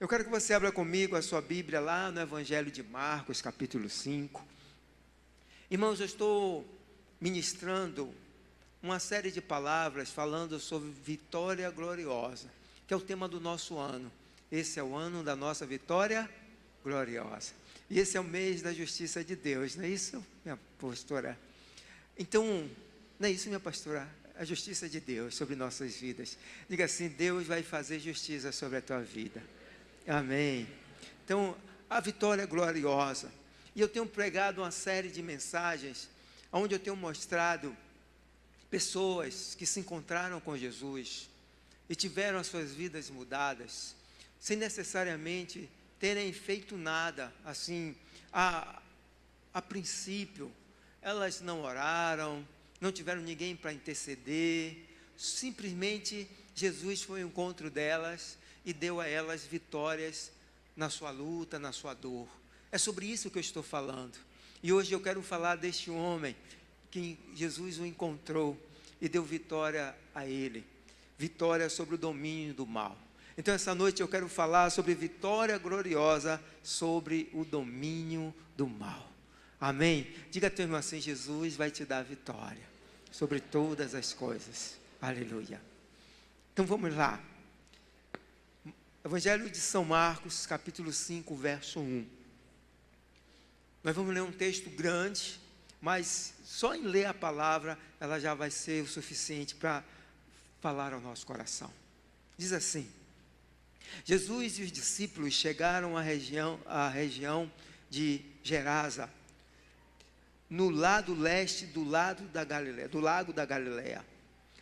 Eu quero que você abra comigo a sua Bíblia lá no Evangelho de Marcos, capítulo 5. Irmãos, eu estou ministrando uma série de palavras falando sobre vitória gloriosa, que é o tema do nosso ano. Esse é o ano da nossa vitória gloriosa. E esse é o mês da justiça de Deus, não é isso, minha pastora? Então, não é isso, minha pastora? A justiça de Deus sobre nossas vidas. Diga assim: Deus vai fazer justiça sobre a tua vida. Amém. Então, a vitória gloriosa. E eu tenho pregado uma série de mensagens, onde eu tenho mostrado pessoas que se encontraram com Jesus e tiveram as suas vidas mudadas, sem necessariamente terem feito nada, assim, a princípio. Elas não oraram, não tiveram ninguém para interceder, simplesmente Jesus foi ao encontro delas e deu a elas vitórias na sua luta, na sua dor. É sobre isso que eu estou falando. E hoje eu quero falar deste homem que Jesus o encontrou e deu vitória a ele, vitória sobre o domínio do mal. Então essa noite eu quero falar sobre vitória gloriosa sobre o domínio do mal. Amém? Diga a tua irmã assim: Jesus vai te dar vitória sobre todas as coisas. Aleluia. Então vamos lá. Evangelho de São Marcos, capítulo 5, verso 1. Nós vamos ler um texto grande, mas só em ler a palavra, ela já vai ser o suficiente para falar ao nosso coração. Diz assim: Jesus e os discípulos chegaram à região de Gerasa, no lado leste do lago da Galileia.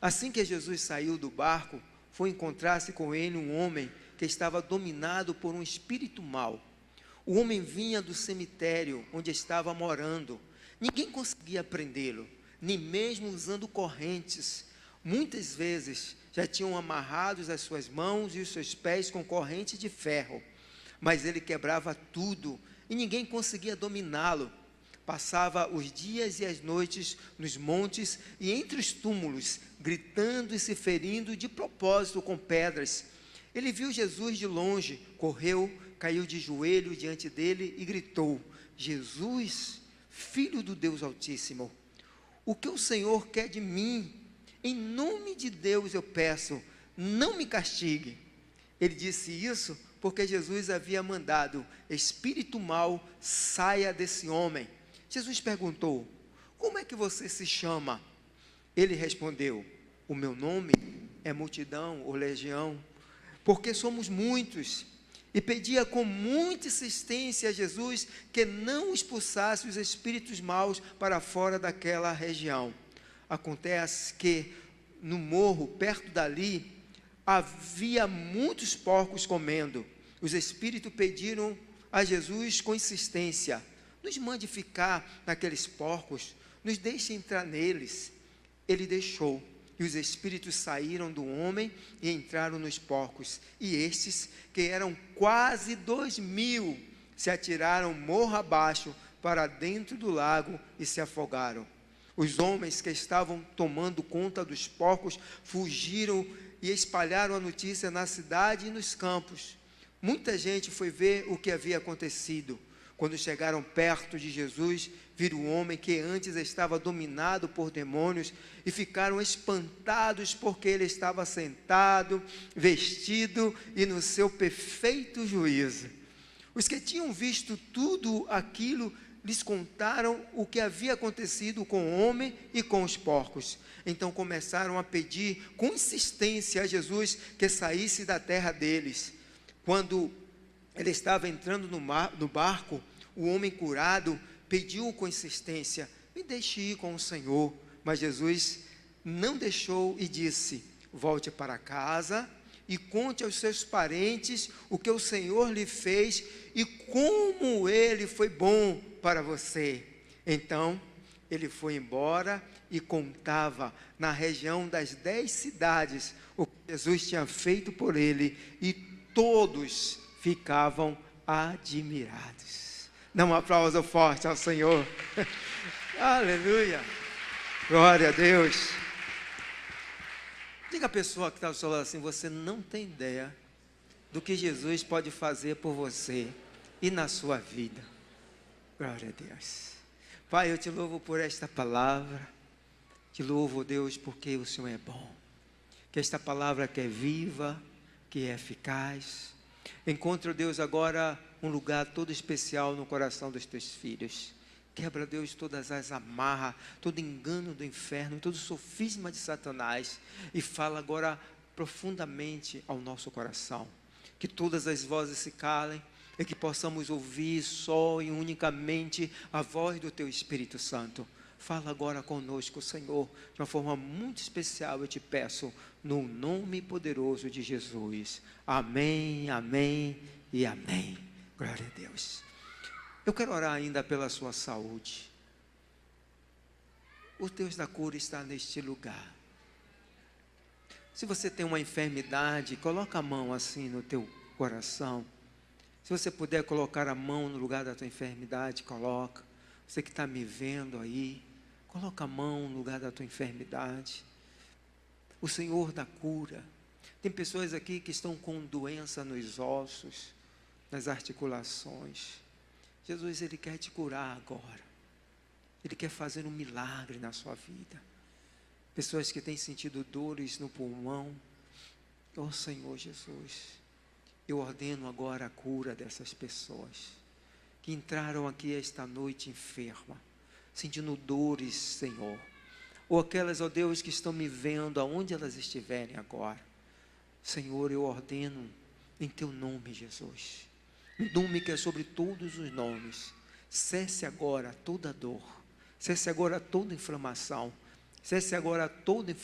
Assim que Jesus saiu do barco, foi encontrar-se com ele um homem que estava dominado por um espírito mau. O homem vinha do cemitério onde estava morando. Ninguém conseguia prendê-lo, nem mesmo usando correntes. Muitas vezes já tinham amarrados as suas mãos e os seus pés com corrente de ferro, mas ele quebrava tudo e ninguém conseguia dominá-lo. Passava os dias e as noites nos montes e entre os túmulos, gritando e se ferindo de propósito com pedras. Ele viu Jesus de longe, correu, caiu de joelho diante dele e gritou: Jesus, Filho do Deus Altíssimo, o que o Senhor quer de mim? Em nome de Deus eu peço, não me castigue. Ele disse isso porque Jesus havia mandado: espírito mau, saia desse homem. Jesus perguntou: como é que você se chama? Ele respondeu: o meu nome é multidão ou legião, porque somos muitos. E pedia com muita insistência a Jesus que não expulsasse os espíritos maus para fora daquela região. Acontece que no morro, perto dali, havia muitos porcos comendo. Os espíritos pediram a Jesus com insistência: nos mande ficar naqueles porcos, nos deixe entrar neles. Ele deixou, e os espíritos saíram do homem e entraram nos porcos. E estes, que eram quase 2.000, se atiraram morro abaixo para dentro do lago e se afogaram. Os homens que estavam tomando conta dos porcos fugiram e espalharam a notícia na cidade e nos campos. Muita gente foi ver o que havia acontecido. Quando chegaram perto de Jesus, viram o homem que antes estava dominado por demônios e ficaram espantados porque ele estava sentado, vestido e no seu perfeito juízo. Os que tinham visto tudo aquilo lhes contaram o que havia acontecido com o homem e com os porcos. Então começaram a pedir com insistência a Jesus que saísse da terra deles. Quando ele estava entrando no barco, o homem curado pediu com insistência: me deixe ir com o Senhor. Mas Jesus não deixou e disse: volte para casa e conte aos seus parentes o que o Senhor lhe fez e como ele foi bom para você. Então ele foi embora e contava na região das 10 cidades o que Jesus tinha feito por ele, e todos ficavam admirados. Dá um aplauso forte ao Senhor. Aleluia. Glória a Deus. Diga a pessoa que está ao seu lado assim: você não tem ideia do que Jesus pode fazer por você e na sua vida. Glória a Deus. Pai, eu te louvo por esta palavra. Te louvo, Deus, porque o Senhor é bom. Que esta palavra que é viva, que é eficaz, encontre, Deus, agora um lugar todo especial no coração dos teus filhos. Quebra, Deus, todas as amarras, todo engano do inferno, todo sofisma de Satanás, e fala agora profundamente ao nosso coração. Que todas as vozes se calem e que possamos ouvir só e unicamente a voz do teu Espírito Santo. Fala agora conosco, Senhor, de uma forma muito especial, eu te peço, no nome poderoso de Jesus. Amém, amém e amém. Glória a Deus. Eu quero orar ainda pela sua saúde. O Deus da cura está neste lugar. Se você tem uma enfermidade, coloca a mão assim no teu coração. Se você puder colocar a mão no lugar da tua enfermidade, coloca. Você que está me vendo aí, coloca a mão no lugar da tua enfermidade. O Senhor da cura. Tem pessoas aqui que estão com doença nos ossos, nas articulações. Jesus, Ele quer te curar agora. Ele quer fazer um milagre na sua vida. Pessoas que têm sentido dores no pulmão. Oh Senhor Jesus, eu ordeno agora a cura dessas pessoas que entraram aqui esta noite enferma, sentindo dores, Senhor. Ou aquelas, ó Deus, que estão me vendo, aonde elas estiverem agora. Senhor, eu ordeno em Teu nome, Jesus. O nome que é sobre todos os nomes. Cesse agora toda dor. Cesse agora toda inflamação. Cesse agora toda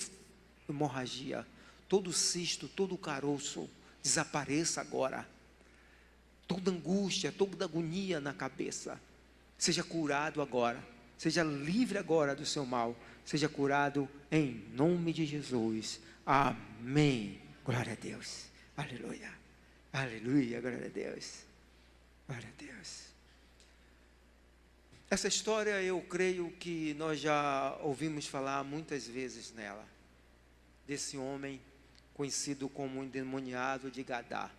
hemorragia. Todo cisto, todo caroço. Desapareça agora. Toda angústia, toda agonia na cabeça. Seja curado agora. Seja livre agora do seu mal. Seja curado em nome de Jesus. Amém. Glória a Deus. Aleluia. Aleluia. Glória a Deus. Glória a Deus. Essa história eu creio que nós já ouvimos falar muitas vezes nela. Desse homem conhecido como endemoniado de Gadá.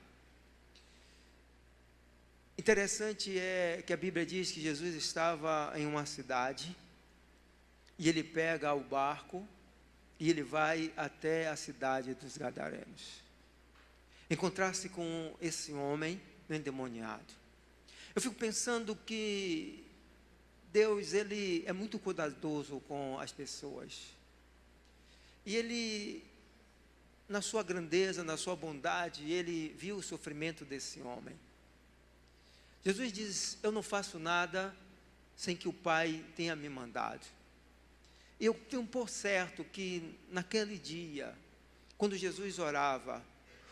Interessante é que a Bíblia diz que Jesus estava em uma cidade e ele pega o barco e ele vai até a cidade dos Gadarenos. Encontrar-se com esse homem endemoniado. Eu fico pensando que Deus, Ele é muito cuidadoso com as pessoas. E Ele, na sua grandeza, na sua bondade, Ele viu o sofrimento desse homem. Jesus diz, eu não faço nada sem que o Pai tenha me mandado. E eu tenho por certo que naquele dia, quando Jesus orava,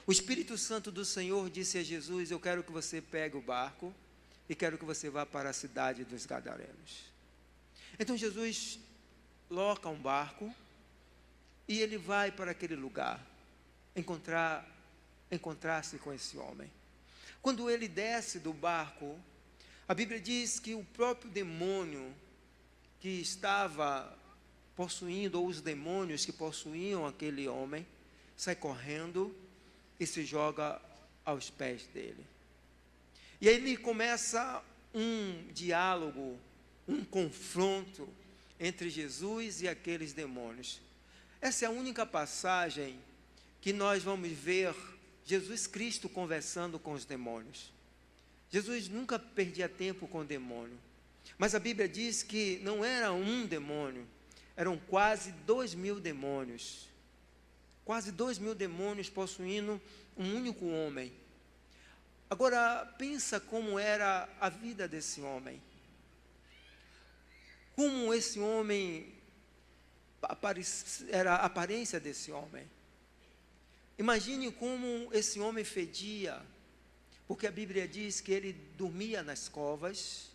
o Espírito Santo do Senhor disse a Jesus, eu quero que você pegue o barco e quero que você vá para a cidade dos Gadarenos. Então Jesus loca um barco e ele vai para aquele lugar, encontrar-se com esse homem. Quando ele desce do barco, a Bíblia diz que o próprio demônio que estava possuindo, ou os demônios que possuíam aquele homem, sai correndo e se joga aos pés dele. E aí ele começa um diálogo, um confronto entre Jesus e aqueles demônios. Essa é a única passagem que nós vamos ver Jesus Cristo conversando com os demônios. Jesus nunca perdia tempo com o demônio. Mas a Bíblia diz que não era um demônio, eram quase 2.000 demônios. Quase 2.000 demônios possuindo um único homem. Agora, pensa como era a vida desse homem. Como esse homem, era a aparência desse homem. Imagine como esse homem fedia, porque a Bíblia diz que ele dormia nas covas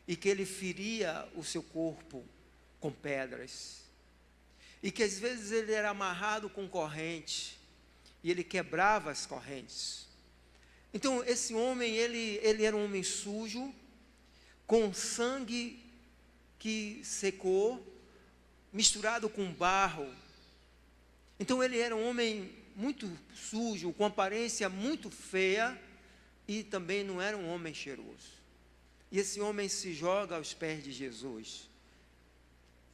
e que ele feria o seu corpo com pedras. E que às vezes ele era amarrado com corrente e ele quebrava as correntes. Então esse homem, ele era um homem sujo, com sangue que secou, misturado com barro. Então ele era um homem muito sujo, com aparência muito feia, e também não era um homem cheiroso. E esse homem se joga aos pés de Jesus.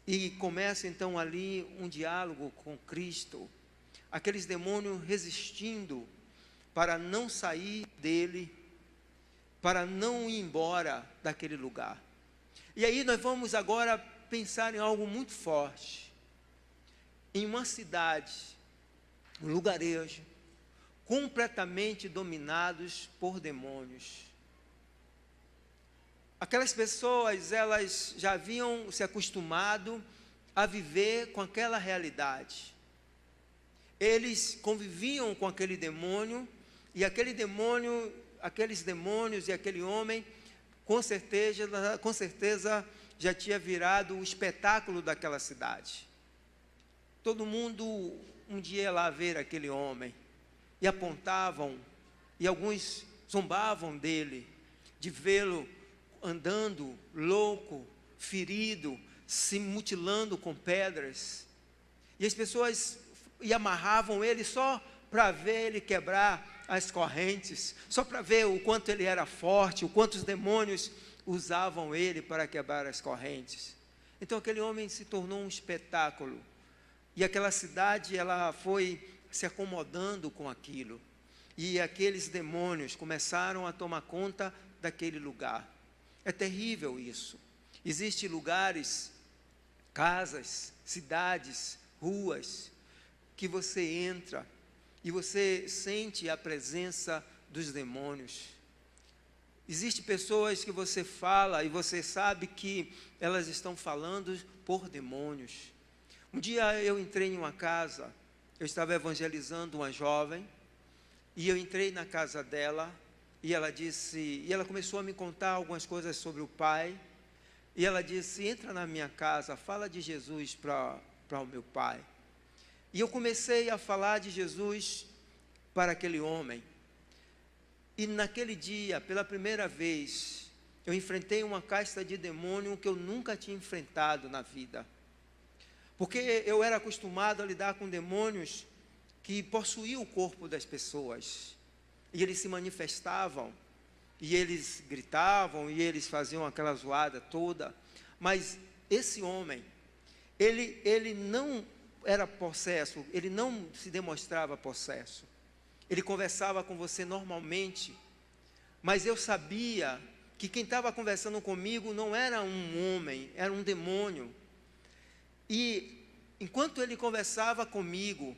E começa então ali um diálogo com Cristo. Aqueles demônios resistindo para não sair dele, para não ir embora daquele lugar. E aí nós vamos agora pensar em algo muito forte. Em uma cidade, um lugarejo, completamente dominados por demônios. Aquelas pessoas, elas já haviam se acostumado a viver com aquela realidade. Eles conviviam com aquele demônio, e aquele demônio, aqueles demônios e aquele homem, com certeza já tinha virado o espetáculo daquela cidade. Todo mundo um dia ia lá ver aquele homem, e apontavam, e alguns zombavam dele, de vê-lo andando louco, ferido, se mutilando com pedras. E as pessoas amarravam ele só para ver ele quebrar as correntes, só para ver o quanto ele era forte, o quanto os demônios usavam ele para quebrar as correntes. Então aquele homem se tornou um espetáculo, e aquela cidade, ela foi se acomodando com aquilo, e aqueles demônios começaram a tomar conta daquele lugar. É terrível isso. Existem lugares, casas, cidades, ruas, que você entra e você sente a presença dos demônios. Existem pessoas que você fala e você sabe que elas estão falando por demônios. Um dia eu entrei em uma casa, eu estava evangelizando uma jovem, e eu entrei na casa dela, e ela começou a me contar algumas coisas sobre o pai, e ela disse: entra na minha casa, fala de Jesus para o meu pai. E eu comecei a falar de Jesus para aquele homem, e naquele dia, pela primeira vez, eu enfrentei uma casta de demônio que eu nunca tinha enfrentado na vida, porque eu era acostumado a lidar com demônios que possuíam o corpo das pessoas, e eles se manifestavam, e eles gritavam, e eles faziam aquela zoada toda. Mas esse homem, ele não era possesso, ele não se demonstrava possesso, ele conversava com você normalmente, mas eu sabia que quem estava conversando comigo não era um homem, era um demônio. E enquanto ele conversava comigo,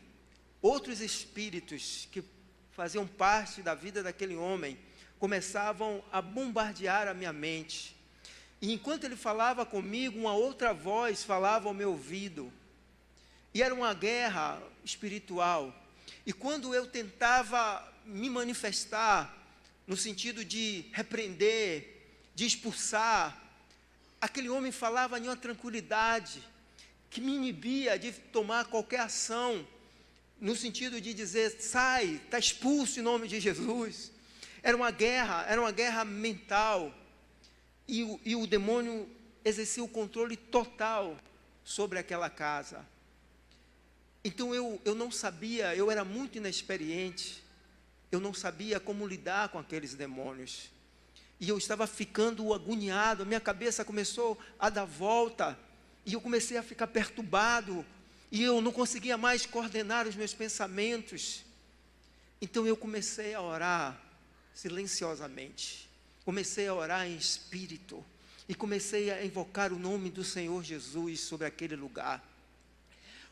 outros espíritos que faziam parte da vida daquele homem começavam a bombardear a minha mente. E enquanto ele falava comigo, uma outra voz falava ao meu ouvido. E era uma guerra espiritual. E quando eu tentava me manifestar, no sentido de repreender, de expulsar, aquele homem falava em uma tranquilidade que me inibia de tomar qualquer ação, no sentido de dizer: sai, está expulso em nome de Jesus. Era uma guerra mental, e o demônio exercia o controle total sobre aquela casa. Então eu não sabia, eu era muito inexperiente, eu não sabia como lidar com aqueles demônios, e eu estava ficando agoniado, minha cabeça começou a dar volta, e eu comecei a ficar perturbado, e eu não conseguia mais coordenar os meus pensamentos. Então eu comecei a orar silenciosamente, comecei a orar em espírito, e comecei a invocar o nome do Senhor Jesus sobre aquele lugar.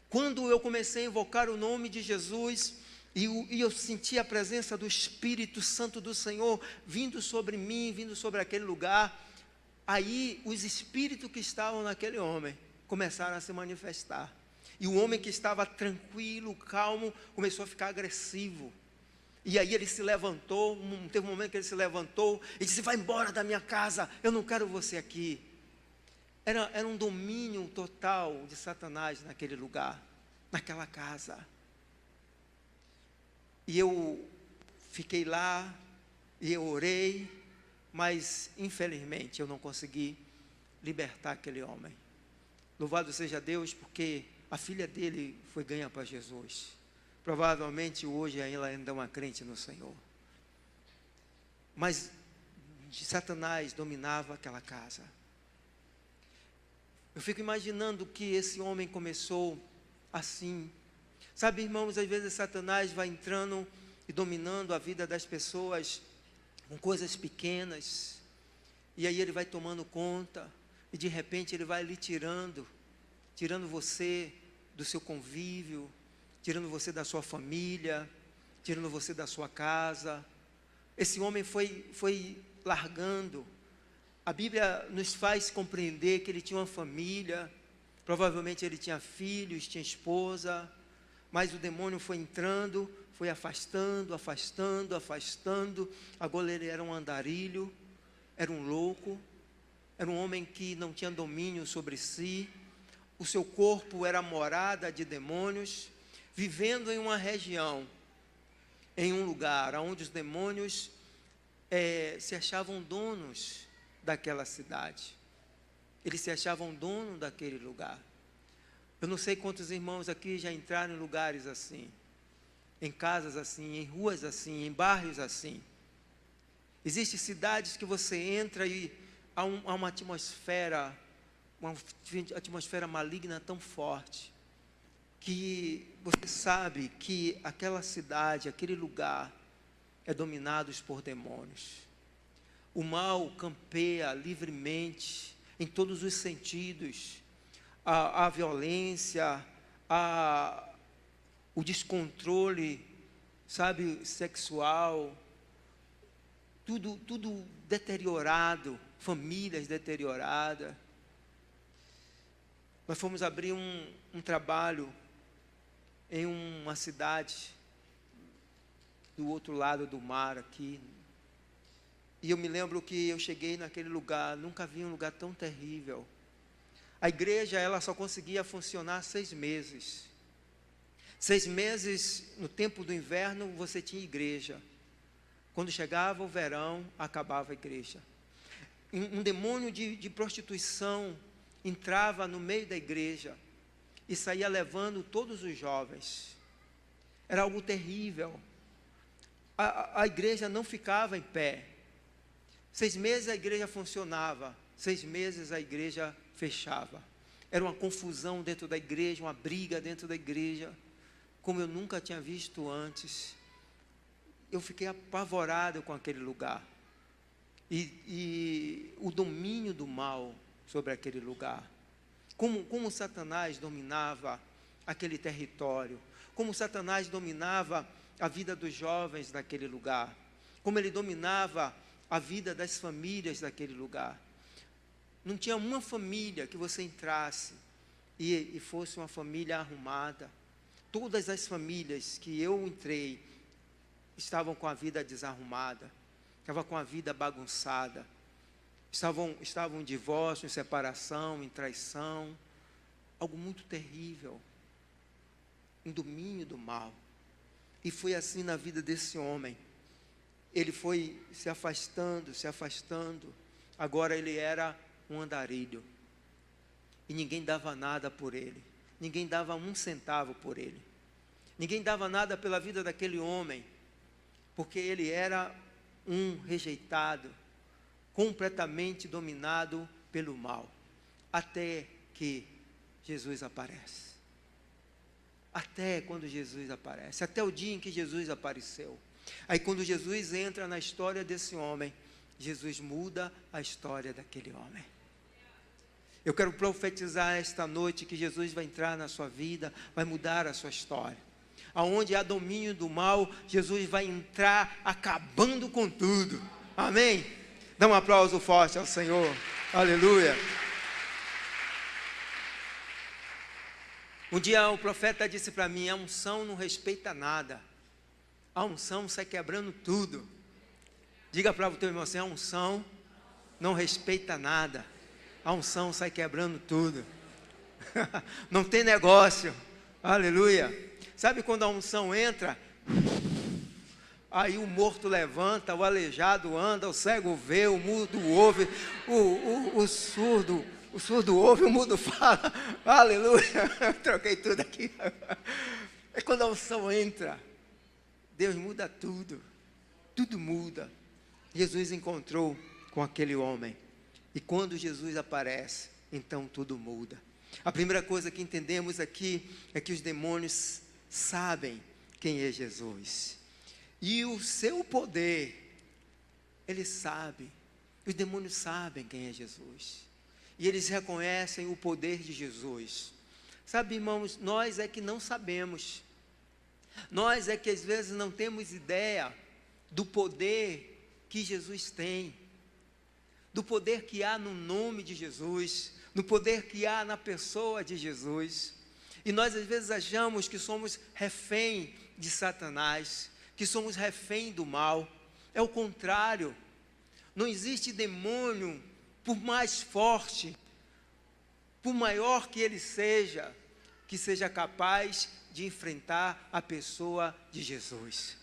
Quando eu comecei a invocar o nome de Jesus, e eu senti a presença do Espírito Santo do Senhor vindo sobre mim, vindo sobre aquele lugar, aí os espíritos que estavam naquele homem começaram a se manifestar. E o homem que estava tranquilo, calmo, começou a ficar agressivo. E aí ele se levantou, teve um momento que ele se levantou e disse: vai embora da minha casa, eu não quero você aqui. Era um domínio total de Satanás naquele lugar, naquela casa. E eu fiquei lá, e eu orei, mas infelizmente eu não consegui libertar aquele homem. Louvado seja Deus, porque a filha dele foi ganha para Jesus. provavelmente hoje ela ainda é uma crente no Senhor. Mas Satanás dominava aquela casa. Eu fico imaginando que esse homem começou assim. Sabe, irmãos, às vezes Satanás vai entrando e dominando a vida das pessoas com coisas pequenas. E aí ele vai tomando conta. E de repente ele vai lhe tirando você do seu convívio, tirando você da sua família, tirando você da sua casa. Esse homem foi largando. A Bíblia nos faz compreender que ele tinha uma família, provavelmente ele tinha filhos, tinha esposa, mas o demônio foi entrando, foi afastando. Agora ele era um andarilho, era um louco, era um homem que não tinha domínio sobre si. O seu corpo era morada de demônios, vivendo em uma região, em um lugar onde os demônios se achavam donos daquela cidade. Eles se achavam donos daquele lugar. Eu não sei quantos irmãos aqui já entraram em lugares assim, em casas assim, em ruas assim, em bairros assim. Existem cidades que você entra e há uma atmosfera maligna tão forte, que você sabe que aquela cidade, aquele lugar, é dominado por demônios. O mal campeia livremente, em todos os sentidos. A violência, o descontrole, sabe, sexual, tudo deteriorado, famílias deterioradas. Nós fomos abrir um trabalho em uma cidade do outro lado do mar aqui. E eu me lembro que eu cheguei naquele lugar, nunca vi um lugar tão terrível. A igreja, ela só conseguia funcionar 6 meses. 6 meses, no tempo do inverno, você tinha igreja. Quando chegava o verão, acabava a igreja. Um demônio de prostituição entrava no meio da igreja e saía levando todos os jovens. Era algo terrível. A igreja não ficava em pé. 6 meses a igreja funcionava, 6 meses a igreja fechava. Era uma confusão dentro da igreja, uma briga dentro da igreja, como eu nunca tinha visto antes. Eu fiquei apavorado com aquele lugar. E o domínio do mal sobre aquele lugar. Como Satanás dominava aquele território. Como Satanás dominava a vida dos jovens daquele lugar. Como ele dominava a vida das famílias daquele lugar. Não tinha uma família que você entrasse e fosse uma família arrumada. Todas as famílias que eu entrei estavam com a vida desarrumada, estavam com a vida bagunçada, estavam em divórcio, em separação, em traição, algo muito terrível, em domínio do mal. E foi assim na vida desse homem. Ele foi se afastando, agora ele era um andarilho, e ninguém dava nada por ele, ninguém dava 1 centavo por ele, ninguém dava nada pela vida daquele homem, porque ele era um rejeitado, completamente dominado pelo mal, até que Jesus aparece. Até quando Jesus aparece, até o dia em que Jesus apareceu. Aí quando Jesus entra na história desse homem, Jesus muda a história daquele homem. Eu quero profetizar esta noite que Jesus vai entrar na sua vida, vai mudar a sua história. Aonde há domínio do mal, Jesus vai entrar acabando com tudo. Amém? Dá um aplauso forte ao Senhor. Aleluia. Um dia o profeta disse para mim: a unção não respeita nada. A unção sai quebrando tudo. Diga para o teu irmão assim: a unção não respeita nada. A unção sai quebrando tudo. Não tem negócio. Aleluia. Sabe quando a unção entra? Aí o morto levanta, o aleijado anda, o cego vê, o mudo ouve, o surdo ouve, o mudo fala. Aleluia. Troquei tudo aqui. É quando a unção entra, Deus muda tudo. Tudo muda. Jesus encontrou com aquele homem. E quando Jesus aparece, então tudo muda. A primeira coisa que entendemos aqui é que os demônios sabem quem é Jesus. E o seu poder, eles sabem. Os demônios sabem quem é Jesus. E eles reconhecem o poder de Jesus. Sabe, irmãos, nós é que não sabemos. Nós é que às vezes não temos ideia do poder que Jesus tem, do poder que há no nome de Jesus, no poder que há na pessoa de Jesus. E nós às vezes achamos que somos refém de Satanás, que somos refém do mal. É o contrário. Não existe demônio, por mais forte, por maior que ele seja, que seja capaz de enfrentar a pessoa de Jesus.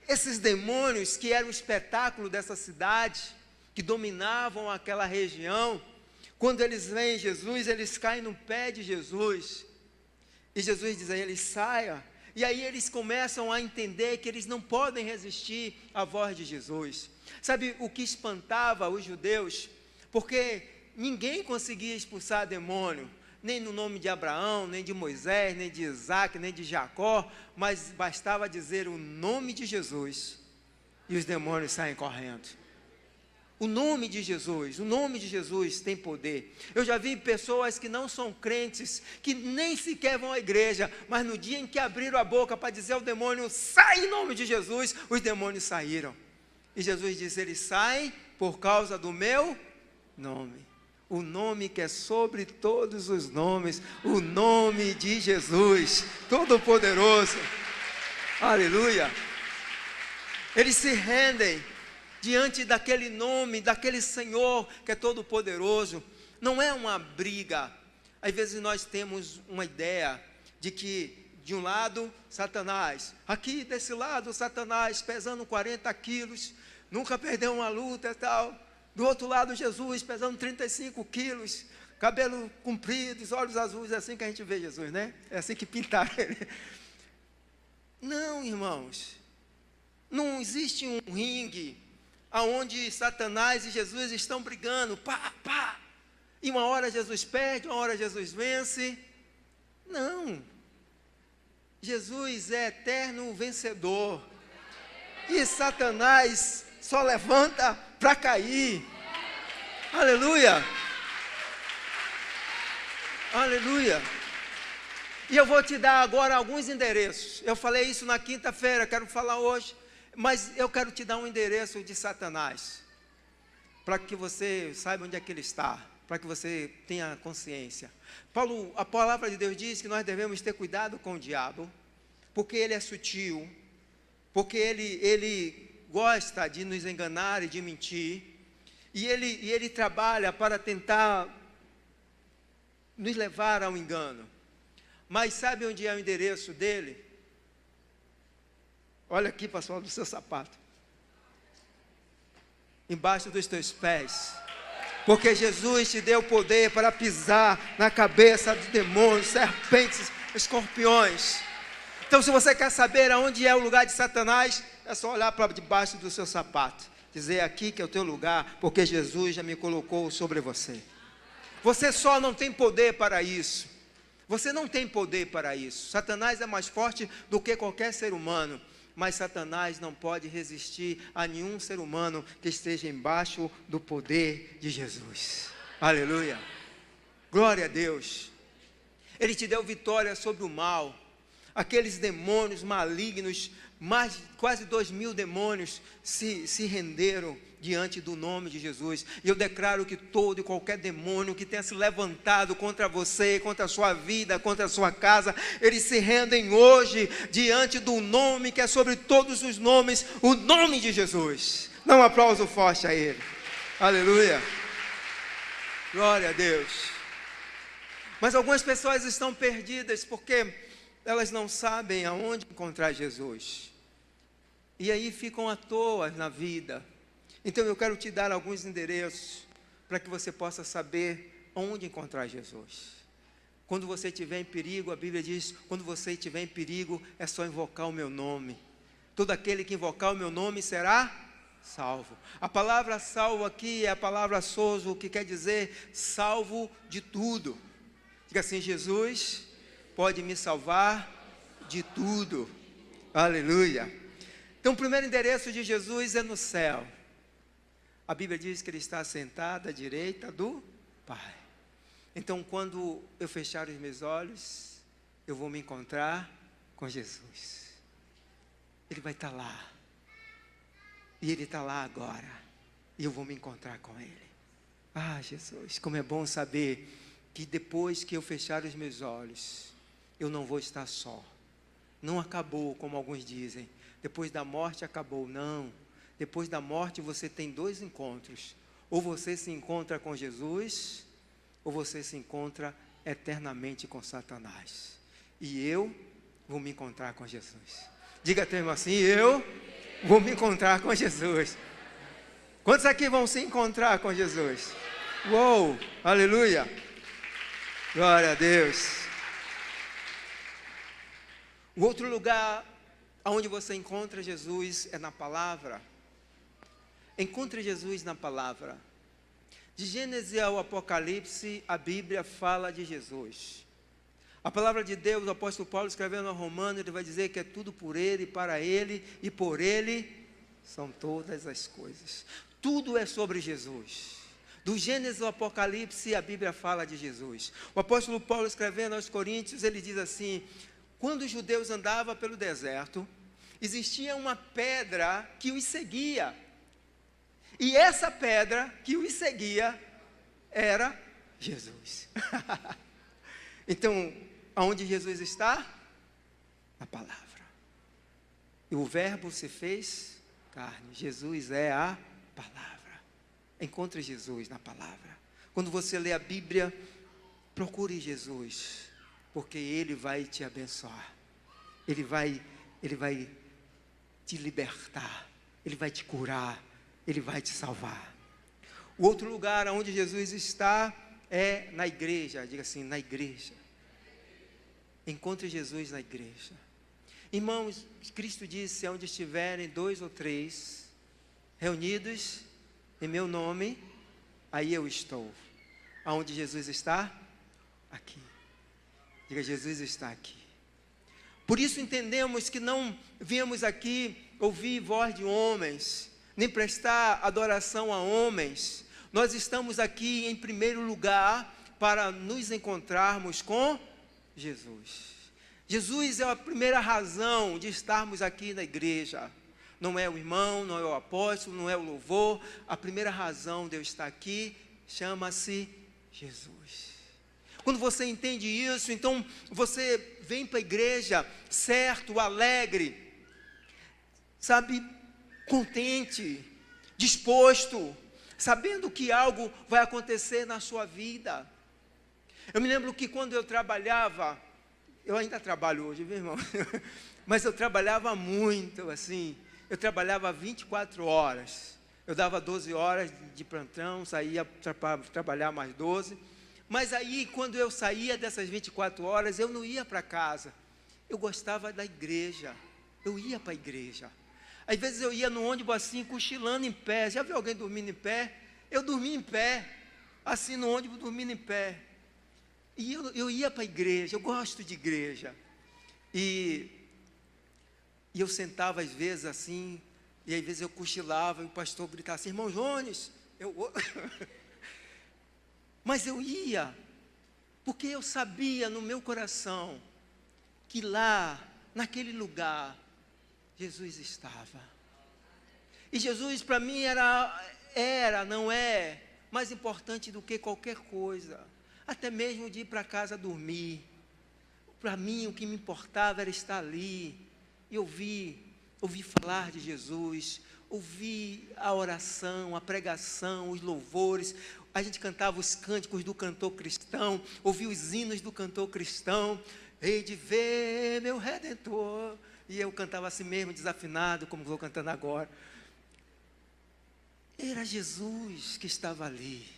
Esses demônios que eram o espetáculo dessa cidade, que dominavam aquela região, quando eles veem Jesus, eles caem no pé de Jesus. E Jesus diz a eles: saia. E aí eles começam a entender que eles não podem resistir à voz de Jesus. Sabe o que espantava os judeus? Porque ninguém conseguia expulsar demônio, nem no nome de Abraão, nem de Moisés, nem de Isaac, nem de Jacó, mas bastava dizer o nome de Jesus e os demônios saem correndo. O nome de Jesus tem poder. Eu já vi pessoas que não são crentes, que nem sequer vão à igreja, mas no dia em que abriram a boca para dizer ao demônio: sai em nome de Jesus, os demônios saíram. E Jesus disse: eles saem por causa do meu nome. O nome que é sobre todos os nomes, o nome de Jesus, Todo-Poderoso. Aleluia. Eles se rendem diante daquele nome, daquele Senhor que é todo-poderoso. Não é uma briga. Às vezes nós temos uma ideia de que de um lado Satanás, aqui desse lado Satanás pesando 40 quilos, nunca perdeu uma luta e tal. Do outro lado Jesus pesando 35 quilos, cabelo comprido, olhos azuis. É assim que a gente vê Jesus, né? É assim que pintaram ele. Não, irmãos, não existe um ringue aonde Satanás e Jesus estão brigando, pá, pá, e uma hora Jesus perde, uma hora Jesus vence. Não, Jesus é eterno vencedor, e Satanás só levanta para cair. Aleluia, aleluia. E eu vou te dar agora alguns endereços. Eu falei isso na quinta-feira, quero falar hoje, mas eu quero te dar um endereço de Satanás, para que você saiba onde é que ele está, para que você tenha consciência. A palavra de Deus diz que nós devemos ter cuidado com o diabo, porque ele é sutil, porque ele gosta de nos enganar e de mentir, e ele trabalha para tentar nos levar ao engano. Mas sabe onde é o endereço dele? Olha aqui para a sola do seu sapato, embaixo dos teus pés, porque Jesus te deu poder para pisar na cabeça dos demônios, serpentes, escorpiões. Então, se você quer saber aonde é o lugar de Satanás, é só olhar para debaixo do seu sapato, dizer: aqui que é o teu lugar, porque Jesus já me colocou sobre você. Você só não tem poder para isso. Você não tem poder para isso. Satanás é mais forte do que qualquer ser humano, mas Satanás não pode resistir a nenhum ser humano que esteja embaixo do poder de Jesus. Aleluia. Glória a Deus. Ele te deu vitória sobre o mal. Aqueles demônios malignos, quase 2.000 demônios se renderam diante do nome de Jesus. E eu declaro que todo e qualquer demônio que tenha se levantado contra você, contra a sua vida, contra a sua casa, eles se rendem hoje diante do nome que é sobre todos os nomes, o nome de Jesus. Dá um aplauso forte a ele. Aleluia. Glória a Deus. Mas algumas pessoas estão perdidas porque elas não sabem aonde encontrar Jesus. E aí ficam à toa na vida. Então eu quero te dar alguns endereços para que você possa saber onde encontrar Jesus. Quando você estiver em perigo, a Bíblia diz, quando você estiver em perigo, é só invocar o meu nome. Todo aquele que invocar o meu nome será salvo. A palavra salvo aqui é a palavra sozo, que quer dizer salvo de tudo. Diga assim: Jesus pode me salvar de tudo. Aleluia. Então o primeiro endereço de Jesus é no céu. A Bíblia diz que Ele está sentado à direita do Pai. Então quando eu fechar os meus olhos, eu vou me encontrar com Jesus. Ele vai estar lá. E Ele está lá agora. E eu vou me encontrar com Ele. Ah, Jesus, como é bom saber que depois que eu fechar os meus olhos, eu não vou estar só. Não acabou, como alguns dizem. Depois da morte acabou. Não. Depois da morte você tem dois encontros. Ou você se encontra com Jesus, ou você se encontra eternamente com Satanás. E eu vou me encontrar com Jesus. Diga a teu irmão assim: eu vou me encontrar com Jesus. Quantos aqui vão se encontrar com Jesus? Uou, aleluia. Glória a Deus. O outro lugar onde você encontra Jesus é na palavra. Encontre Jesus na palavra. De Gênesis ao Apocalipse, a Bíblia fala de Jesus. A palavra de Deus, o apóstolo Paulo escrevendo aos Romanos, ele vai dizer que é tudo por Ele, para Ele e por Ele são todas as coisas. Tudo é sobre Jesus. Do Gênesis ao Apocalipse, a Bíblia fala de Jesus. O apóstolo Paulo escrevendo aos Coríntios, ele diz assim: quando os judeus andavam pelo deserto, existia uma pedra que os seguia. E essa pedra que os seguia era Jesus. Então, aonde Jesus está? Na palavra. E o verbo se fez carne. Jesus é a palavra. Encontre Jesus na palavra. Quando você lê a Bíblia, procure Jesus, porque Ele vai te abençoar. Ele vai te libertar. Ele vai te curar. Ele vai te salvar. O outro lugar onde Jesus está é na igreja. Diga assim: na igreja. Encontre Jesus na igreja. Irmãos, Cristo disse: onde estiverem 2 ou 3 reunidos em meu nome, aí eu estou. Aonde Jesus está? Aqui. Diga: Jesus está aqui. Por isso entendemos que não viemos aqui ouvir voz de homens, nem prestar adoração a homens. Nós estamos aqui em primeiro lugar para nos encontrarmos com Jesus. Jesus é a primeira razão de estarmos aqui na igreja. Não é o irmão, não é o apóstolo, não é o louvor. A primeira razão de eu estar aqui chama-se Jesus. Quando você entende isso, então você vem para a igreja certo, alegre, sabe, contente, disposto, sabendo que algo vai acontecer na sua vida. Eu me lembro que quando eu trabalhava, eu ainda trabalho hoje, viu, irmão? Mas eu trabalhava muito, assim, eu trabalhava 24 horas. Eu dava 12 horas de plantão, saía para trabalhar mais 12. Mas aí, quando eu saía dessas 24 horas, eu não ia para casa. Eu gostava da igreja. Eu ia para a igreja. Às vezes eu ia no ônibus assim, cochilando em pé. Já viu alguém dormindo em pé? Eu dormia em pé, assim no ônibus, dormindo em pé. E eu ia para a igreja, eu gosto de igreja. E eu sentava às vezes assim, e às vezes eu cochilava, e o pastor gritava assim: irmão Jones, mas eu ia, porque eu sabia no meu coração, que lá, naquele lugar, Jesus estava. E Jesus para mim não é mais importante do que qualquer coisa. Até mesmo de ir para casa dormir. Para mim o que me importava era estar ali e ouvir falar de Jesus, ouvir a oração, a pregação, os louvores. A gente cantava os cânticos do cantor cristão, ouvia os hinos do cantor cristão. Hei de ver meu Redentor. E eu cantava assim mesmo, desafinado, como estou cantando agora. Era Jesus que estava ali.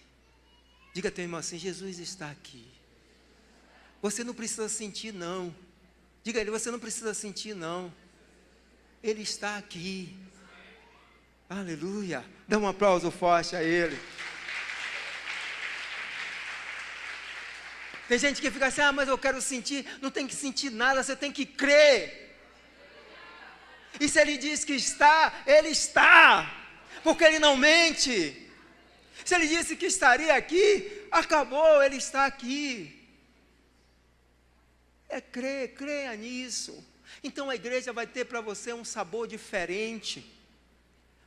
Diga a teu irmão assim: Jesus está aqui. Você não precisa sentir, não. Diga a ele, você não precisa sentir, não. Ele está aqui. Aleluia. Dá um aplauso forte a ele. Tem gente que fica assim, mas eu quero sentir. Não tem que sentir nada, você tem que crer. E se ele diz que está, ele está. Porque ele não mente. Se ele disse que estaria aqui, acabou, ele está aqui. É crer, creia nisso. Então a igreja vai ter para você um sabor diferente.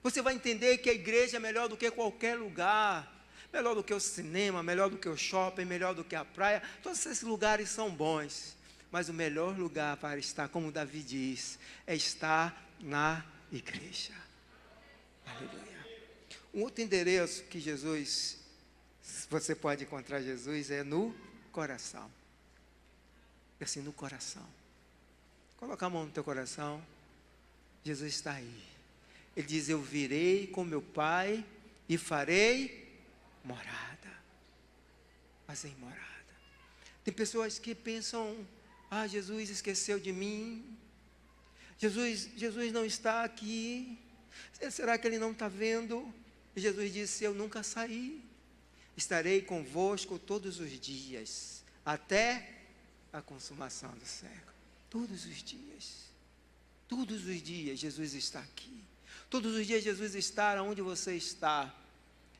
Você vai entender que a igreja é melhor do que qualquer lugar. Melhor do que o cinema, melhor do que o shopping, melhor do que a praia. Todos esses lugares são bons. Mas o melhor lugar para estar, como Davi diz, é estar na igreja. Aleluia. Um outro endereço que você pode encontrar Jesus é no coração. Assim, no coração. Coloca a mão no teu coração. Jesus está aí. Ele diz, eu virei com meu Pai e farei morada. Fazer morada. Tem pessoas que pensam, Jesus esqueceu de mim. Jesus não está aqui. Será que ele não está vendo? E Jesus disse, eu nunca saí. Estarei convosco todos os dias, até a consumação do século. Todos os dias. Todos os dias Jesus está aqui. Todos os dias Jesus está onde você está.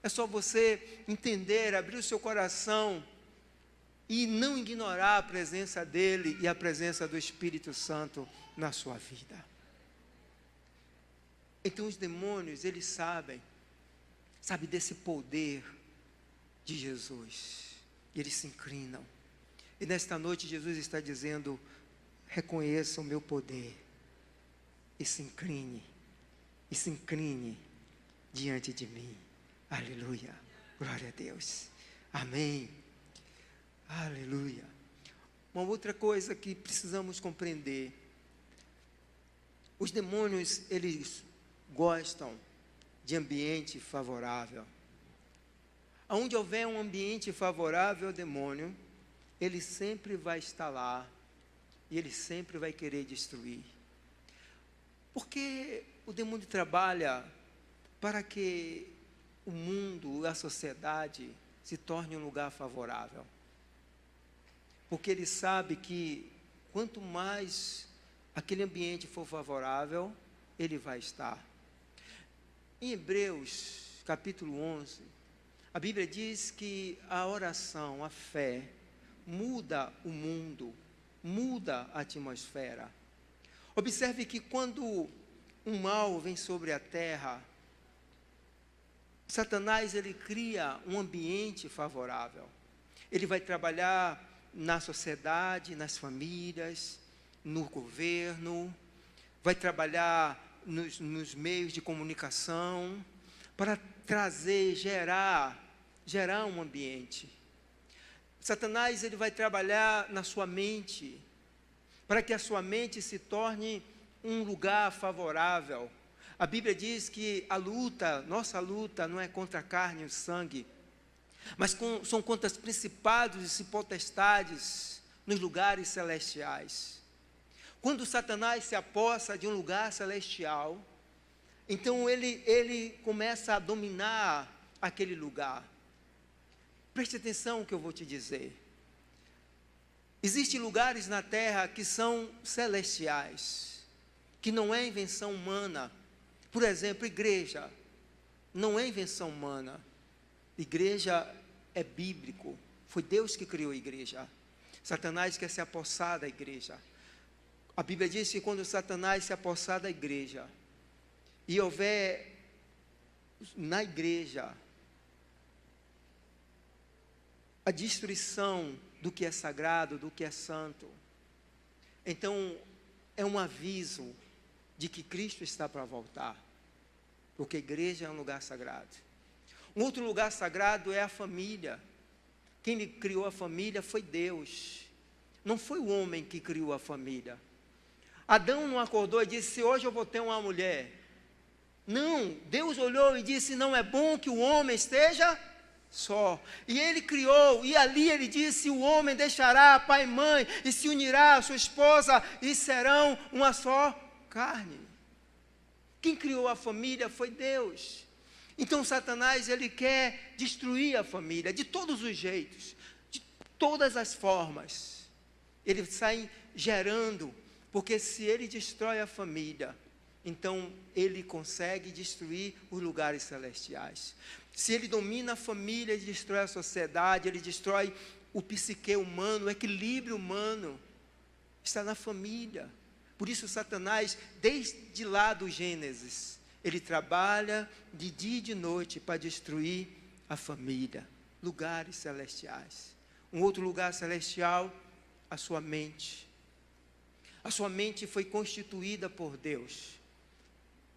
É só você entender, abrir o seu coração e não ignorar a presença dele e a presença do Espírito Santo na sua vida. Então os demônios, eles sabem desse poder de Jesus. E eles se inclinam. E nesta noite Jesus está dizendo, reconheça o meu poder. E se incline diante de mim. Aleluia, glória a Deus, amém, aleluia. Uma outra coisa que precisamos compreender, os demônios, eles gostam de ambiente favorável. Onde houver um ambiente favorável ao demônio, ele sempre vai estar lá, e ele sempre vai querer destruir. Porque o demônio trabalha para que o mundo, a sociedade, se torne um lugar favorável. Porque ele sabe que quanto mais aquele ambiente for favorável, ele vai estar. Em Hebreus, capítulo 11, a Bíblia diz que a oração, a fé, muda o mundo, muda a atmosfera. Observe que quando um mal vem sobre a terra, Satanás, ele cria um ambiente favorável. Ele vai trabalhar na sociedade, nas famílias, no governo, vai trabalhar nos meios de comunicação, para trazer, gerar um ambiente. Satanás, ele vai trabalhar na sua mente, para que a sua mente se torne um lugar favorável. A Bíblia diz que nossa luta não é contra a carne e o sangue, mas são contra os principados e potestades nos lugares celestiais. Quando Satanás se apossa de um lugar celestial, então ele começa a dominar aquele lugar. Preste atenção no que eu vou te dizer. Existem lugares na terra que são celestiais, que não é invenção humana. Por exemplo, igreja, não é invenção humana. Igreja é bíblico, foi Deus que criou a igreja. Satanás quer se apossar da igreja. A Bíblia diz que quando Satanás se apossar da igreja, e houver na igreja a destruição do que é sagrado, do que é santo, então é um aviso de que Cristo está para voltar, porque a igreja é um lugar sagrado. Um outro lugar sagrado é a família. Quem criou a família foi Deus, não foi o homem que criou a família. Adão não acordou e disse, hoje eu vou ter uma mulher. Não, Deus olhou e disse, não é bom que o homem esteja só. E ele criou, e ali ele disse: o homem deixará pai e mãe, e se unirá à sua esposa, e serão uma só carne. Quem criou a família foi Deus. Então Satanás, ele quer destruir a família, de todos os jeitos, de todas as formas. Ele sai gerando, porque se ele destrói a família, então ele consegue destruir os lugares celestiais. Se ele domina a família, ele destrói a sociedade, ele destrói o psique humano, o equilíbrio humano, está na família. Por isso Satanás, desde lá do Gênesis, ele trabalha de dia e de noite para destruir a família, lugares celestiais. Um outro lugar celestial, a sua mente. A sua mente foi constituída por Deus.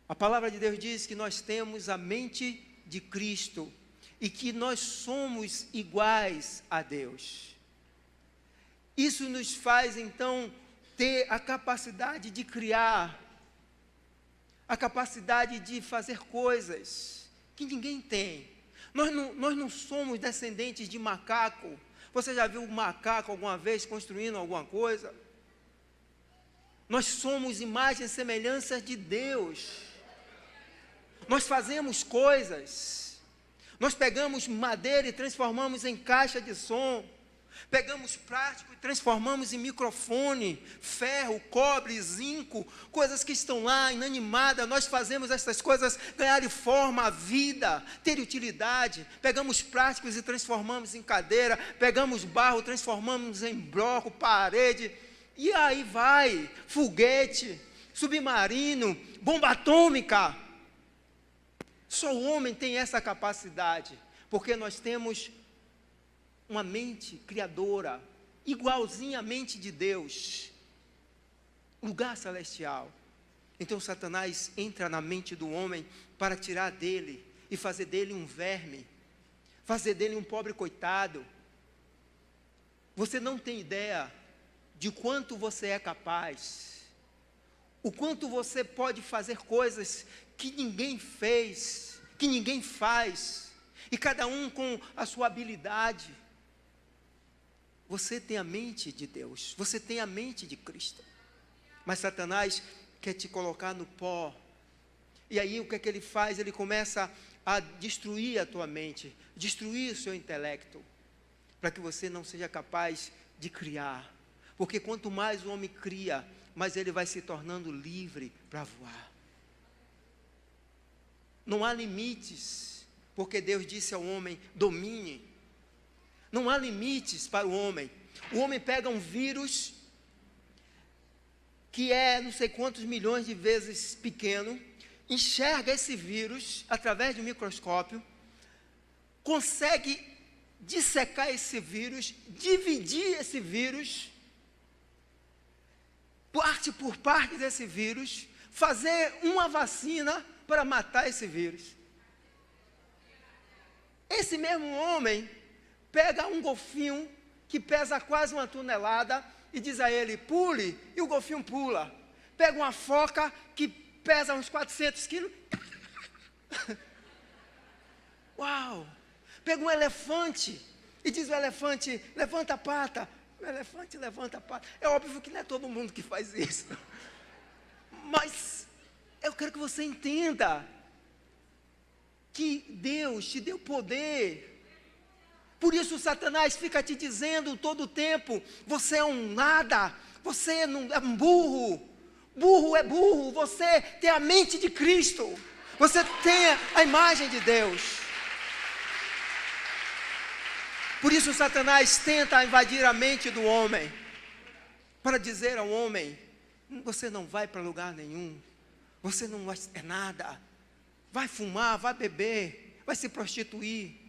A palavra de Deus diz que nós temos a mente de Cristo e que nós somos iguais a Deus. Isso nos faz então ter a capacidade de criar, a capacidade de fazer coisas que ninguém tem. Nós não somos descendentes de macaco. Você já viu um macaco alguma vez construindo alguma coisa? Nós somos imagens e semelhanças de Deus. Nós fazemos coisas. Nós pegamos madeira e transformamos em caixa de som. Pegamos plástico e transformamos em microfone, ferro, cobre, zinco, coisas que estão lá inanimadas. Nós fazemos essas coisas ganharem forma, vida, ter utilidade. Pegamos plásticos e transformamos em cadeira. Pegamos barro, transformamos em bloco, parede. E aí vai, foguete, submarino, bomba atômica. Só o homem tem essa capacidade, porque nós temos uma mente criadora, igualzinha à mente de Deus, lugar celestial. Então Satanás entra na mente do homem para tirar dele e fazer dele um verme, fazer dele um pobre coitado. Você não tem ideia de quanto você é capaz, o quanto você pode fazer coisas que ninguém fez, que ninguém faz, e cada um com a sua habilidade. Você tem a mente de Deus, você tem a mente de Cristo, mas Satanás quer te colocar no pó, e aí o que é que ele faz? Ele começa a destruir a tua mente, destruir o seu intelecto, para que você não seja capaz de criar, porque quanto mais o homem cria, mais ele vai se tornando livre para voar. Não há limites, porque Deus disse ao homem: domine. Não há limites para o homem. O homem pega um vírus, que é não sei quantos milhões de vezes pequeno, enxerga esse vírus através do microscópio, consegue dissecar esse vírus, dividir esse vírus, parte por parte desse vírus, fazer uma vacina para matar esse vírus. Esse mesmo homem pega um golfinho que pesa quase 1 tonelada e diz a ele: pule, e o golfinho pula. Pega uma foca que pesa uns 400 quilos. Uau! Pega um elefante e diz ao elefante: levanta a pata. O elefante levanta a pata. É óbvio que não é todo mundo que faz isso, mas eu quero que você entenda que Deus te deu poder. Por isso Satanás fica te dizendo todo o tempo: você é um nada, você não é um burro. Burro é burro. Você tem a mente de Cristo, você tem a imagem de Deus. Por isso Satanás tenta invadir a mente do homem, para dizer ao homem: você não vai para lugar nenhum, você não é nada, vai fumar, vai beber, vai se prostituir.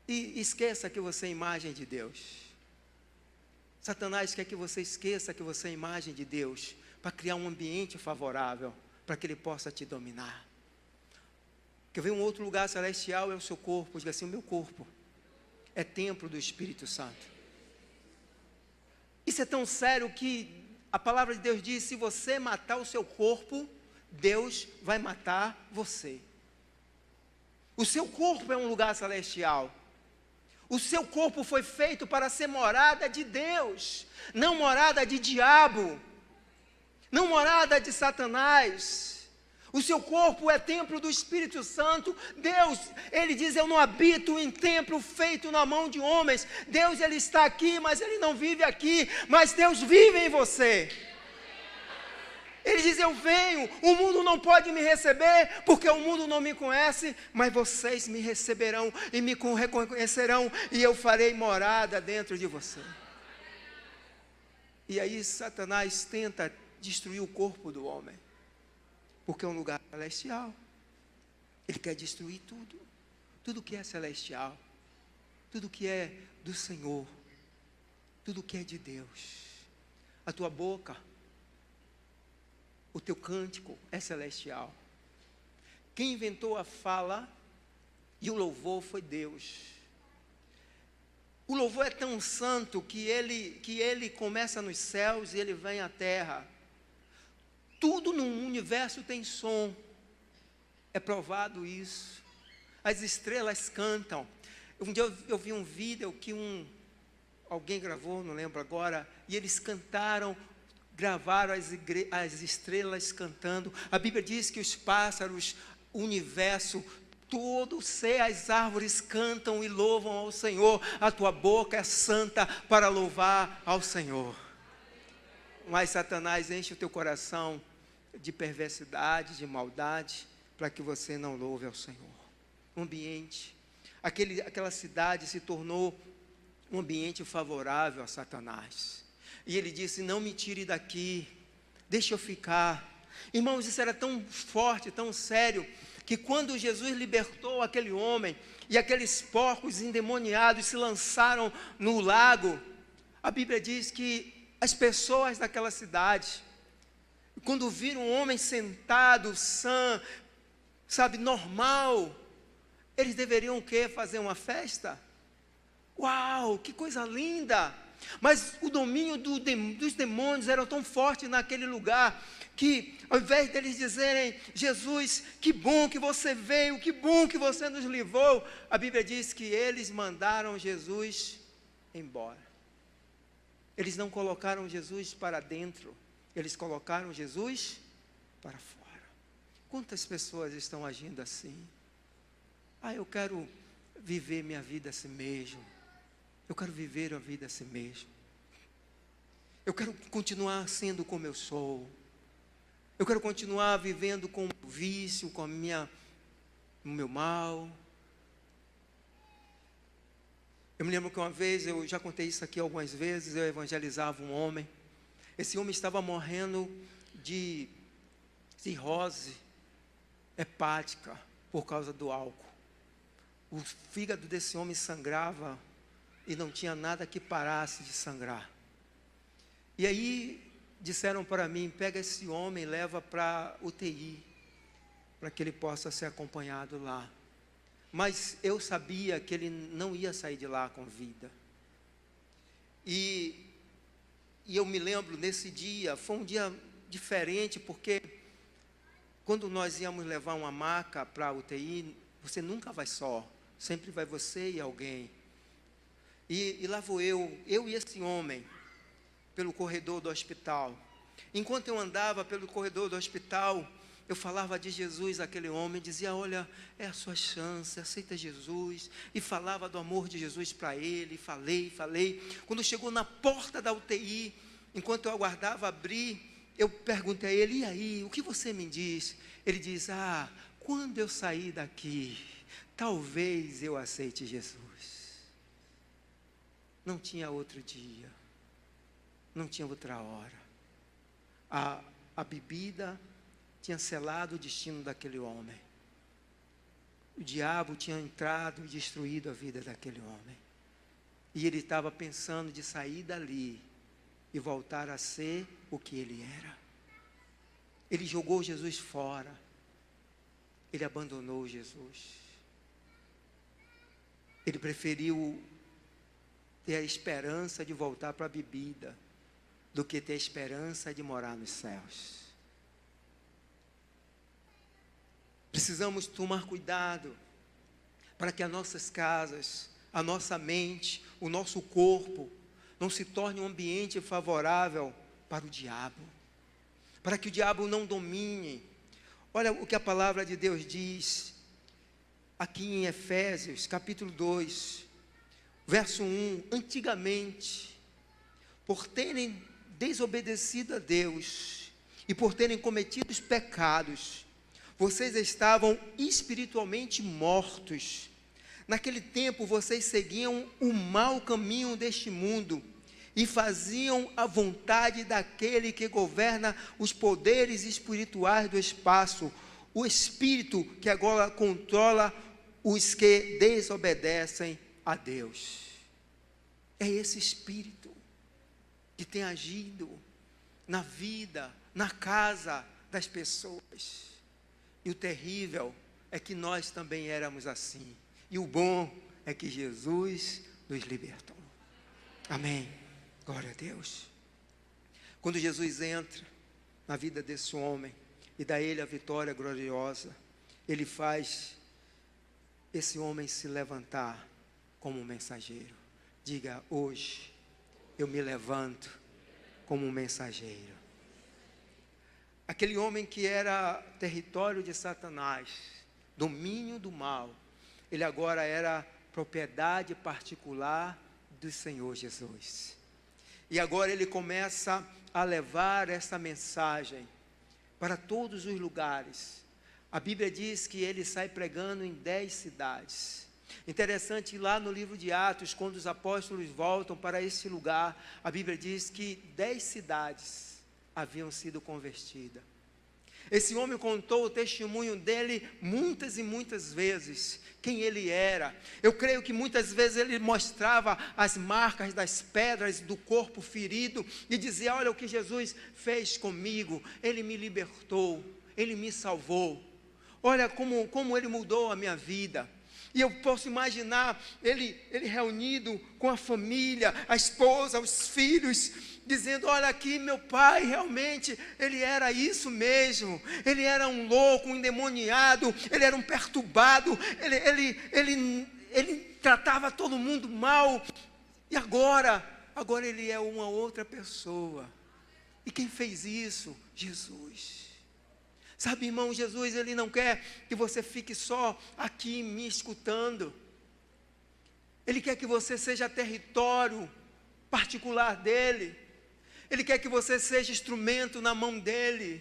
E esqueça que você é imagem de Deus. Satanás quer que você esqueça que você é imagem de Deus, para criar um ambiente favorável, para que ele possa te dominar. Quer ver um outro lugar celestial? É o seu corpo. Diga assim: o meu corpo é templo do Espírito Santo. Isso é tão sério que a palavra de Deus diz: se você matar o seu corpo, Deus vai matar você. O seu corpo é um lugar celestial. O seu corpo foi feito para ser morada de Deus, não morada de diabo, não morada de Satanás. O seu corpo é templo do Espírito Santo. Deus, Ele diz, eu não habito em templo feito na mão de homens. Deus, Ele está aqui, mas Ele não vive aqui, mas Deus vive em você. Ele diz, eu venho, o mundo não pode me receber, porque o mundo não me conhece, mas vocês me receberão e me reconhecerão, e eu farei morada dentro de você. E aí Satanás tenta destruir o corpo do homem, porque é um lugar celestial. Ele quer destruir tudo, tudo que é celestial, tudo que é do Senhor, tudo que é de Deus. A tua boca, o teu cântico é celestial. Quem inventou a fala e o louvor foi Deus. O louvor é tão santo que ele começa nos céus e ele vem à terra. Tudo no universo tem som. É provado isso. As estrelas cantam. Um dia eu vi um vídeo que alguém gravou, não lembro agora, e eles cantaram, gravaram as estrelas cantando. A Bíblia diz que os pássaros, o universo, todo ser, as árvores cantam e louvam ao Senhor. A tua boca é santa para louvar ao Senhor. Mas Satanás enche o teu coração de perversidade, de maldade, para que você não louve ao Senhor. O ambiente, aquela cidade se tornou um ambiente favorável a Satanás. E ele disse, não me tire daqui, deixa eu ficar. Irmãos, isso era tão forte, tão sério, que quando Jesus libertou aquele homem, e aqueles porcos endemoniados se lançaram no lago, a Bíblia diz que as pessoas daquela cidade, quando viram um homem sentado, sã, sabe, normal, eles deveriam o quê? Fazer uma festa? Uau, que coisa linda! Mas o domínio dos demônios era tão forte naquele lugar, que ao invés deles dizerem, Jesus, que bom que você veio, que bom que você nos livrou, a Bíblia diz que eles mandaram Jesus embora. Eles não colocaram Jesus para dentro, eles colocaram Jesus para fora. Quantas pessoas estão agindo assim? Eu quero viver minha vida assim mesmo. Eu quero viver a vida assim mesmo. Eu quero continuar sendo como eu sou. Eu quero continuar vivendo com o vício, com o meu mal. Eu me lembro que uma vez, eu já contei isso aqui algumas vezes, eu evangelizava um homem. Esse homem estava morrendo de cirrose hepática por causa do álcool. O fígado desse homem sangrava e não tinha nada que parasse de sangrar. E aí disseram para mim, pega esse homem e leva para UTI, para que ele possa ser acompanhado lá. Mas eu sabia que ele não ia sair de lá com vida. E eu me lembro, nesse dia, foi um dia diferente, porque quando nós íamos levar uma maca para a UTI, você nunca vai só, sempre vai você e alguém. E lá vou eu e esse homem, pelo corredor do hospital. Enquanto eu andava pelo corredor do hospital, eu falava de Jesus àquele homem, dizia, olha, é a sua chance, aceita Jesus. E falava do amor de Jesus para ele, falei. Quando chegou na porta da UTI, enquanto eu aguardava abrir, eu perguntei a ele, e aí, o que você me diz? Ele diz, quando eu sair daqui, talvez eu aceite Jesus. Não tinha outro dia, não tinha outra hora. A bebida tinha selado o destino daquele homem. O diabo tinha entrado e destruído a vida daquele homem. E ele estava pensando de sair dali e voltar a ser o que ele era. Ele jogou Jesus fora. Ele abandonou Jesus. Ele preferiu ter a esperança de voltar para a bebida do que ter a esperança de morar nos céus. Precisamos tomar cuidado para que as nossas casas, a nossa mente, o nosso corpo, não se torne um ambiente favorável para o diabo, para que o diabo não domine. Olha o que a palavra de Deus diz, aqui em Efésios, capítulo 2, verso 1, antigamente, por terem desobedecido a Deus, e por terem cometido os pecados, vocês estavam espiritualmente mortos. Naquele tempo vocês seguiam o mau caminho deste mundo e faziam a vontade daquele que governa os poderes espirituais do espaço, o espírito que agora controla os que desobedecem a Deus. É esse espírito que tem agido na vida, na casa das pessoas. E o terrível é que nós também éramos assim. E o bom é que Jesus nos libertou. Amém. Glória a Deus. Quando Jesus entra na vida desse homem e dá a ele a vitória gloriosa, ele faz esse homem se levantar como um mensageiro. Diga: hoje eu me levanto como um mensageiro. Aquele homem que era território de Satanás, domínio do mal, ele agora era propriedade particular do Senhor Jesus. E agora ele começa a levar essa mensagem para todos os lugares. A Bíblia diz que ele sai pregando em 10 cidades. Interessante, lá no livro de Atos, quando os apóstolos voltam para esse lugar, a Bíblia diz que 10 cidades haviam sido convertidas. Esse homem contou o testemunho dele muitas e muitas vezes, quem ele era. Eu creio que muitas vezes ele mostrava as marcas das pedras do corpo ferido e dizia: olha o que Jesus fez comigo, ele me libertou, ele me salvou, olha como ele mudou a minha vida. E eu posso imaginar ele reunido com a família, a esposa, os filhos, dizendo: olha aqui, meu pai realmente, ele era isso mesmo, ele era um louco, um endemoniado, ele era um perturbado, ele tratava todo mundo mal, e agora ele é uma outra pessoa. E quem fez isso? Jesus. Sabe, irmão, Jesus, ele não quer que você fique só aqui me escutando. Ele quer que você seja território particular dele. Ele quer que você seja instrumento na mão dele,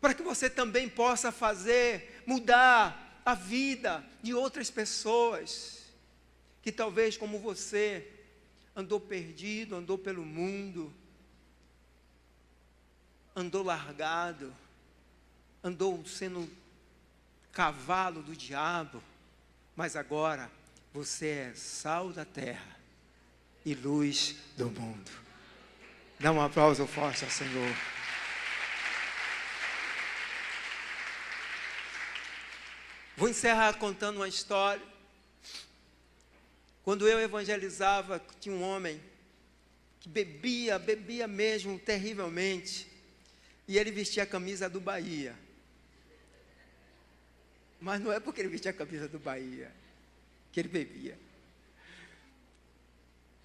para que você também possa mudar a vida de outras pessoas, que talvez como você, andou perdido, andou pelo mundo, andou largado, andou sendo cavalo do diabo, mas agora você é sal da terra e luz do mundo. Dá um aplauso forte ao Senhor. Vou encerrar contando uma história. Quando eu evangelizava, tinha um homem que bebia mesmo terrivelmente, e ele vestia a camisa do Bahia. Mas não é porque ele vestia a camisa do Bahia que ele bebia.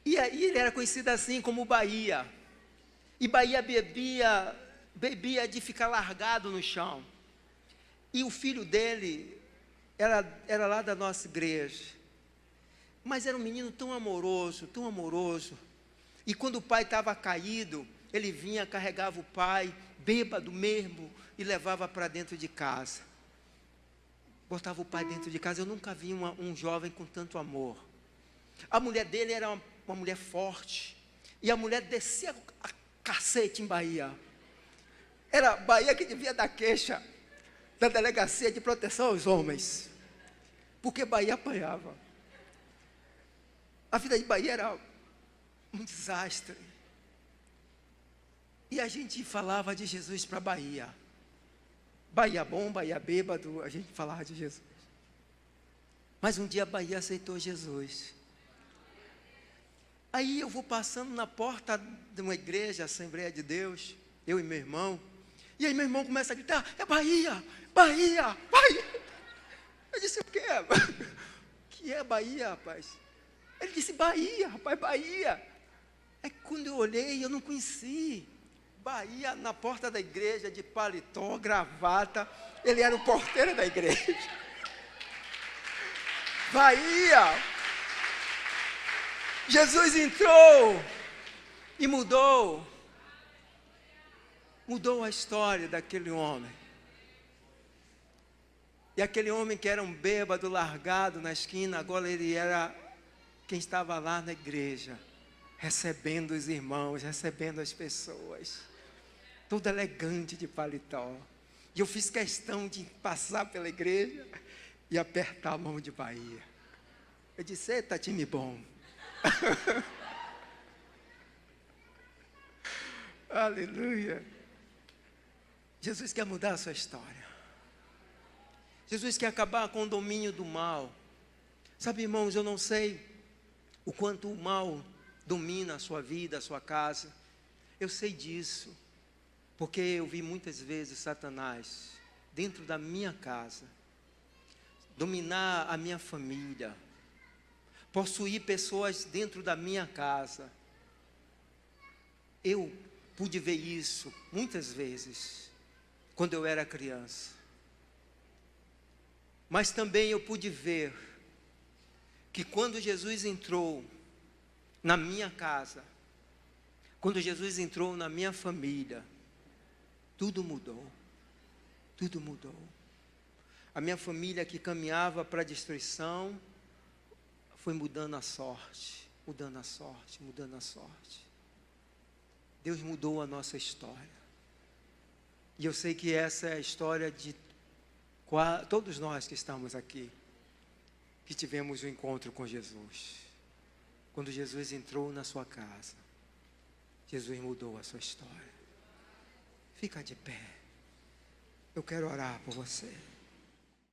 E aí ele era conhecido assim como Bahia. E Bahia bebia de ficar largado no chão. E o filho dele era lá da nossa igreja. Mas era um menino tão amoroso, tão amoroso. E quando o pai estava caído, ele vinha, carregava o pai, bêbado mesmo, e levava para dentro de casa. Botava o pai dentro de casa. Eu nunca vi um jovem com tanto amor. A mulher dele era uma mulher forte. E a mulher descia a cacete em Bahia. Era Bahia que devia dar queixa da Delegacia de Proteção aos Homens, porque Bahia apanhava. A vida de Bahia era um desastre. E a gente falava de Jesus para Bahia. Bahia bom, Bahia bêbado, a gente falava de Jesus. Mas um dia a Bahia aceitou Jesus. Aí eu vou passando na porta de uma igreja, Assembleia de Deus, eu e meu irmão. E aí meu irmão começa a gritar: é Bahia, Bahia, Bahia. Eu disse: o quê? que é Bahia, rapaz? Ele disse, Bahia, rapaz, Bahia. É que quando eu olhei, eu não conheci. Bahia, na porta da igreja, de paletó, gravata. Ele era o porteiro da igreja. Bahia. Jesus entrou e mudou a história daquele homem. E aquele homem que era um bêbado largado na esquina, agora ele era quem estava lá na igreja, recebendo os irmãos, recebendo as pessoas, todo elegante de paletó. E eu fiz questão de passar pela igreja e apertar a mão de Bahia. Eu disse, eita, time bom. Aleluia. Jesus quer mudar a sua história. Jesus quer acabar com o domínio do mal. Sabe, irmãos, eu não sei o quanto o mal domina a sua vida, a sua casa. Eu sei disso, porque eu vi muitas vezes Satanás dentro da minha casa, dominar a minha família, possuir pessoas dentro da minha casa. Eu pude ver isso muitas vezes, quando eu era criança. Mas também eu pude ver que quando Jesus entrou na minha casa, quando Jesus entrou na minha família, tudo mudou. Tudo mudou. A minha família que caminhava para a destruição, foi mudando a sorte, mudando a sorte, mudando a sorte. Deus mudou a nossa história. E eu sei que essa é a história de todos nós que estamos aqui, que tivemos um encontro com Jesus. Quando Jesus entrou na sua casa, Jesus mudou a sua história. Fica de pé. Eu quero orar por você.